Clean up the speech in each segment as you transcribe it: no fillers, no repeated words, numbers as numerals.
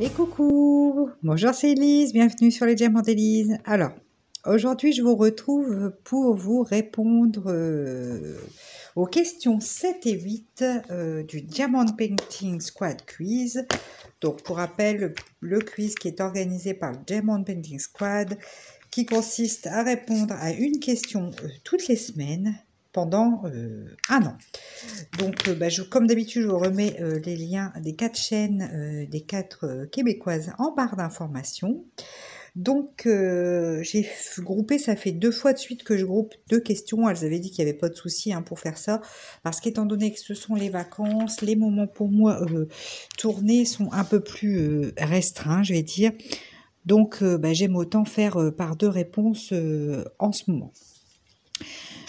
Et coucou, bonjour c'est Elise, bienvenue sur les Diamants d'Elise. Alors, aujourd'hui je vous retrouve pour vous répondre aux questions 7 et 8 du Diamond Painting Squad Quiz. Donc pour rappel, le quiz qui est organisé par le Diamond Painting Squad qui consiste à répondre à une question toutes les semaines pendant un an. Donc, comme d'habitude, je vous remets les liens des 4 chaînes des 4 québécoises en barre d'informations. Donc, j'ai groupé, ça fait 2 fois de suite que je groupe 2 questions. Elles avaient dit qu'il n'y avait pas de souci pour faire ça, parce qu'étant donné que ce sont les vacances, les moments pour moi tournés sont un peu plus restreints, je vais dire. Donc, j'aime autant faire par 2 réponses en ce moment.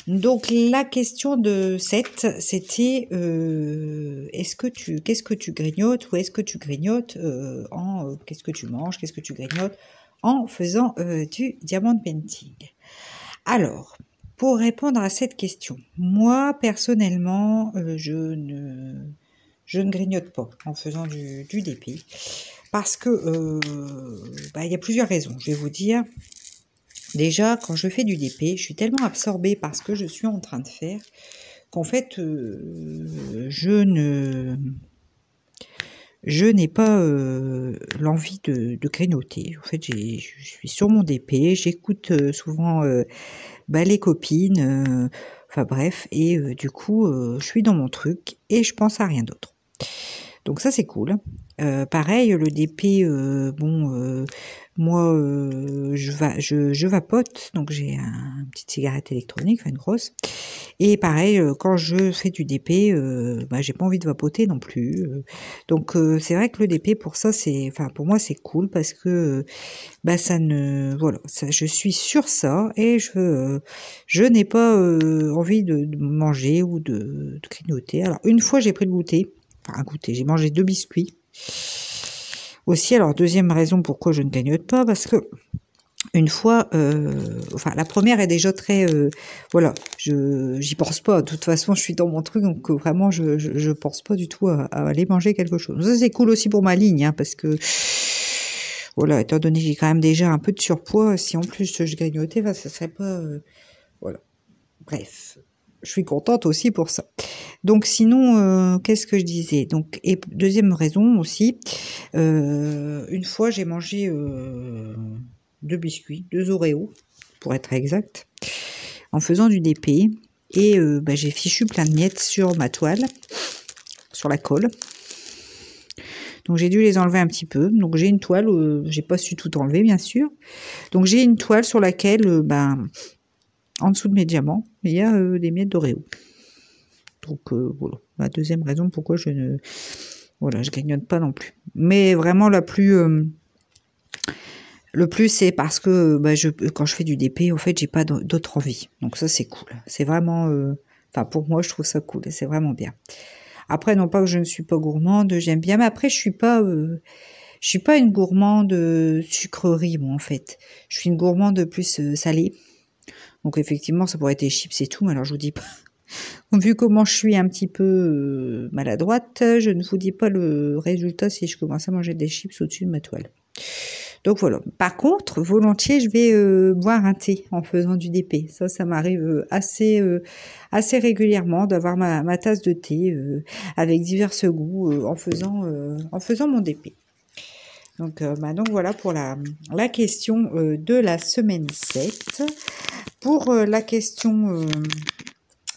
Donc la question de 7, c'était qu'est-ce que tu grignotes ou est-ce que tu grignotes qu'est-ce que tu manges, qu'est-ce que tu grignotes en faisant du diamond painting. Alors, pour répondre à cette question, moi personnellement, je ne grignote pas en faisant du DP parce que il y a plusieurs raisons. Je vais vous dire. Déjà, quand je fais du DP, je suis tellement absorbée par ce que je suis en train de faire qu'en fait, je n'ai pas l'envie de grignoter. En fait, je suis sur mon DP, j'écoute souvent les copines, enfin bref, et du coup, je suis dans mon truc et je pense à rien d'autre. Donc ça, c'est cool. Pareil, le DP, moi, je vapote, donc j'ai une petite cigarette électronique, enfin une grosse. Et pareil, quand je fais du DP, j'ai pas envie de vapoter non plus. Donc c'est vrai que le DP pour ça, pour moi c'est cool parce que je suis sur ça et je n'ai pas envie de manger ou de grignoter. Alors une fois j'ai pris le goûter. Enfin, un goûter, j'ai mangé 2 biscuits. Aussi, alors deuxième raison pourquoi je ne grignote pas, parce que une fois, la première est déjà très, j'y pense pas. De toute façon, je suis dans mon truc, donc vraiment, je pense pas du tout à aller manger quelque chose. Ça, c'est cool aussi pour ma ligne, parce que, voilà, étant donné que j'ai quand même déjà un peu de surpoids, si en plus je grignotais, ça serait pas, voilà. Bref, je suis contente aussi pour ça. Donc sinon, qu'est-ce que je disais? Donc, et deuxième raison aussi, une fois j'ai mangé 2 biscuits, 2 Oreos, pour être exact, en faisant du DP. Et j'ai fichu plein de miettes sur ma toile, sur la colle. Donc j'ai dû les enlever un petit peu. Donc j'ai une toile, j'ai pas su tout enlever bien sûr. Donc j'ai une toile sur laquelle, en dessous de mes diamants, il y a des miettes d'Oreo. Donc voilà, la deuxième raison pourquoi je grignote pas non plus. Mais vraiment le plus c'est parce que quand je fais du DP, en fait, j'ai pas d'autre envie. Donc ça c'est cool. C'est vraiment pour moi, je trouve ça cool, c'est vraiment bien. Après, non pas que je ne suis pas gourmande, j'aime bien, mais après je suis pas une gourmande sucrerie, moi en fait. Je suis une gourmande plus salée. Donc effectivement, ça pourrait être des chips et tout, mais alors je vous dis pas. Vu comment je suis un petit peu maladroite, je ne vous dis pas le résultat si je commence à manger des chips au-dessus de ma toile. Donc voilà. Par contre, volontiers, je vais boire un thé en faisant du DP. Ça m'arrive assez régulièrement d'avoir ma tasse de thé avec divers goûts en faisant mon DP. Donc voilà pour la question de la semaine 7. Pour la question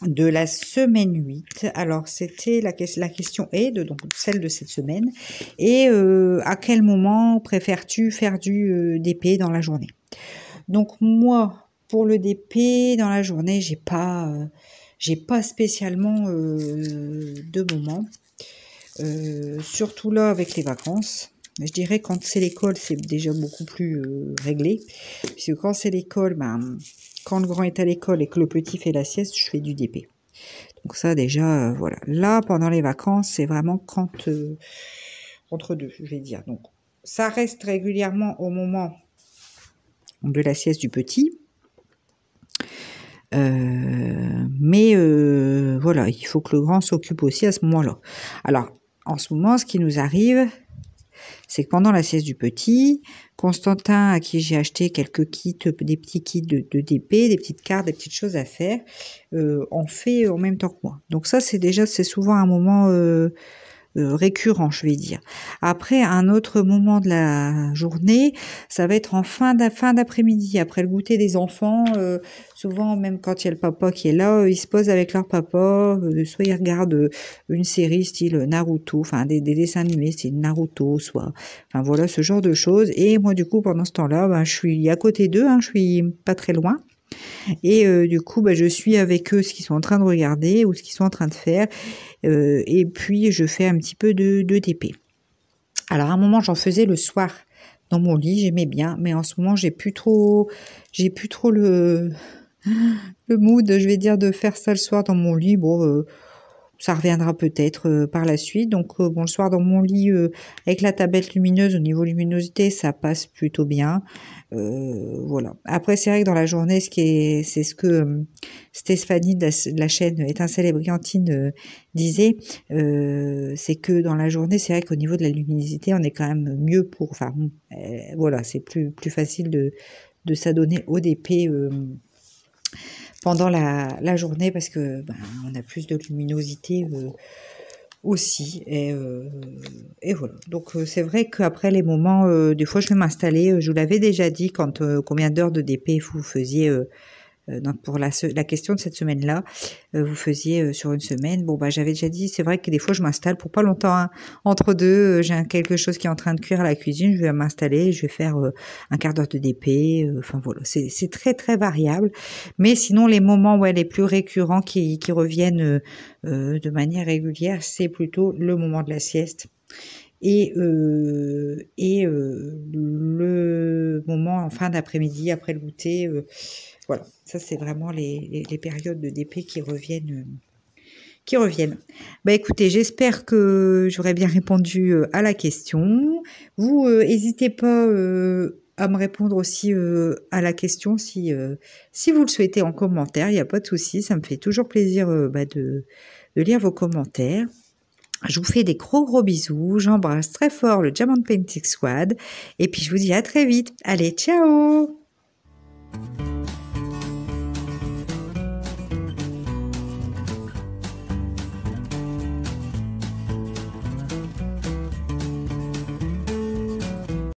de la semaine 8. Alors, c'était la question est donc celle de cette semaine. Et à quel moment préfères-tu faire du DP dans la journée? Donc, moi, pour le DP dans la journée, j'ai pas spécialement de moment. Surtout là, avec les vacances. Je dirais quand c'est l'école, c'est déjà beaucoup plus réglé. Puisque quand c'est l'école, quand le grand est à l'école et que le petit fait la sieste, je fais du DP. Donc ça déjà, voilà. Là, pendant les vacances, c'est vraiment entre deux, je vais dire. Donc ça reste régulièrement au moment de la sieste du petit. Mais voilà, il faut que le grand s'occupe aussi à ce moment-là. Alors, en ce moment, ce qui nous arrive, c'est que pendant la sieste du petit, Constantin, à qui j'ai acheté quelques kits, des petits kits de DP, des petites cartes, des petites choses à faire, en fait en même temps que moi. Donc ça, c'est souvent un moment récurrent, je vais dire. Après, un autre moment de la journée, ça va être en fin d'après-midi, après le goûter des enfants. Souvent, même quand il y a le papa qui est là, ils se posent avec leur papa, soit ils regardent une série style Naruto, enfin des dessins animés style Naruto, soit, enfin voilà, ce genre de choses. Et moi, du coup, pendant ce temps-là, ben, je suis à côté d'eux, hein, je suis pas très loin. Et du coup, ben, je suis avec eux ce qu'ils sont en train de regarder ou ce qu'ils sont en train de faire. Et puis, je fais un petit peu de TP. Alors, à un moment, j'en faisais le soir dans mon lit, j'aimais bien, mais en ce moment, j'ai plus trop le mood, je vais dire, de faire ça le soir dans mon lit. Bon, ça reviendra peut-être par la suite. Donc, bon, le soir dans mon lit, avec la tablette lumineuse, au niveau luminosité, ça passe plutôt bien. Voilà. Après, c'est vrai que dans la journée, c'est ce que Stéphanie de la chaîne Étincelle et Brillantine disait, c'est que dans la journée, c'est vrai qu'au niveau de la luminosité, on est quand même mieux pour, enfin, voilà, c'est plus facile de s'adonner au DP pendant la journée parce que ben, on a plus de luminosité aussi et voilà. Donc c'est vrai qu'après les moments, des fois je vais m'installer, je vous l'avais déjà dit quand combien d'heures de DP vous faisiez pour la question de cette semaine-là, vous faisiez sur une semaine. Bon, bah, j'avais déjà dit, c'est vrai que des fois, je m'installe pour pas longtemps, hein. Entre deux, j'ai quelque chose qui est en train de cuire à la cuisine, je vais m'installer, je vais faire un quart d'heure de DP. Enfin, voilà, c'est très, très variable. Mais sinon, les moments, ouais, les plus récurrents qui reviennent de manière régulière, c'est plutôt le moment de la sieste. Et le moment en fin d'après-midi, après le goûter, voilà, ça c'est vraiment les périodes de DP qui reviennent. Bah écoutez, j'espère que j'aurais bien répondu à la question. Vous, n'hésitez pas à me répondre aussi à la question si vous le souhaitez en commentaire, il n'y a pas de souci, ça me fait toujours plaisir de lire vos commentaires. Je vous fais des gros bisous, j'embrasse très fort le Diamond Painting Squad et puis je vous dis à très vite. Allez, ciao!